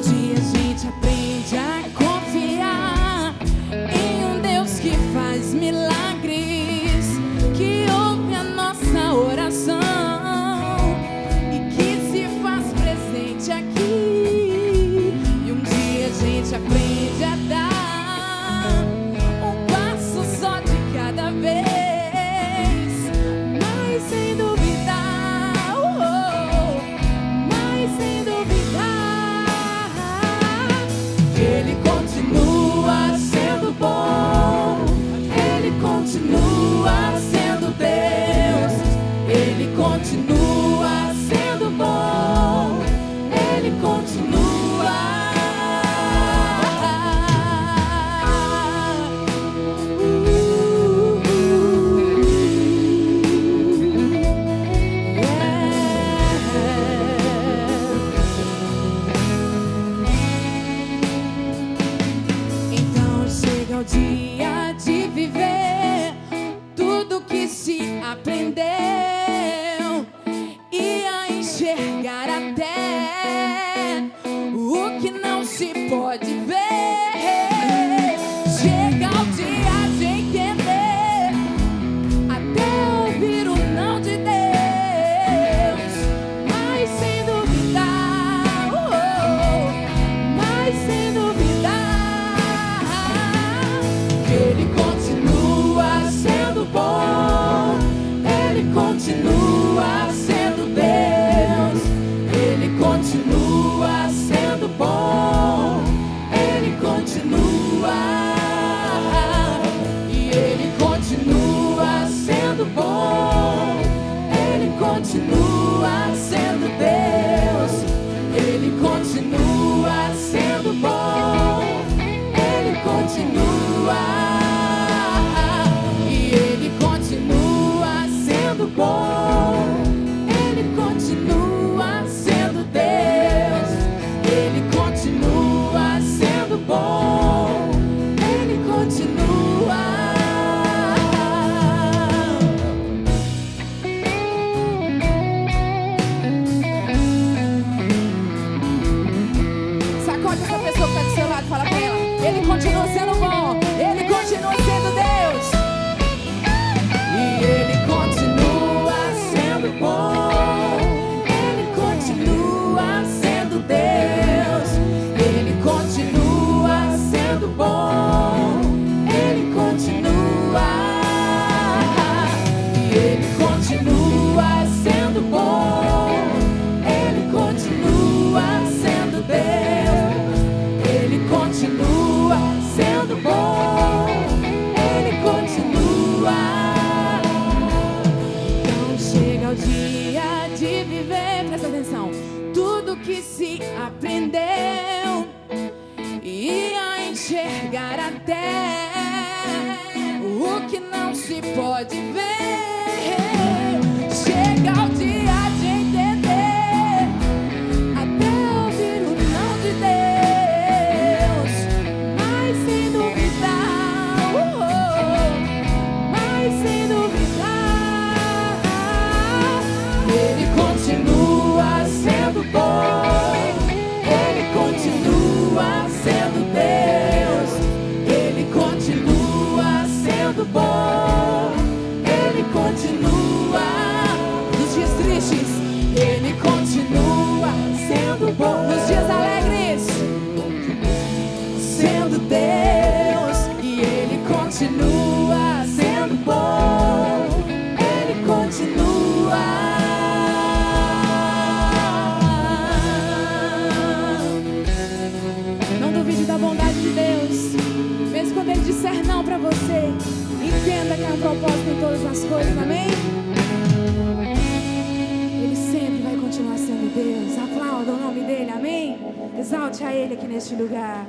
dia a gente aprende a confiar em um Deus que faz milagres, que ouve a nossa oração e que se faz presente aqui. E um dia a gente aprende a dar um passo só de cada vez, mas sem duvidar, mas sem duvidar, Ele continua sendo bom, Ele continua sendo Deus, Ele continua sendo bom, Ele continua. Então chega o dia de viver tudo que se aprendeu e a enxergar até o que não se pode ver. Chega o dia de entender, até ouvir o não de Deus, mas sem duvidar, mas sem duvidar, Ele continua sendo bom, Ele continua sendo Deus, Ele continua sendo bom, Ele continua. E Ele continua sendo bom, Ele continua sendo Deus, Ele continua sendo bom, Ele continua. E Ele continua sendo bom, Ele continua sendo Deus, Ele continua sendo bom, Ele continua. Sacode essa pessoa que tá do seu lado e fala pra ela: Ele continua sendo bom, Ele continua sendo Deus, e Ele continua sendo bom, Ele continua sendo Deus, Ele continua sendo bom, Ele continua. E Ele continua sendo bom, Ele continua sendo Deus, Ele continua sendo bom, Ele continua. Então chega o dia de viver, presta atenção, tudo que se aprendeu e a enxergar até o que não se pode ver. Chega o dia de entender, até ouvir o não de Deus, mas sem duvidar, mas sem duvidar, Ele continua sendo bom, Ele continua sendo Deus, Ele continua sendo bom, Ele continua. Nos dias tristes, Ele continua sendo bom. Nos dias alegres, sendo Deus, e Ele continua sendo bom, Ele continua. Não duvide da bondade de Deus, mesmo quando Ele disser não pra você, entenda que há um propósito em todas as coisas, amém? Ele sempre vai continuar sendo Deus. Aplauda o nome dele, amém? Exalte a Ele aqui neste lugar.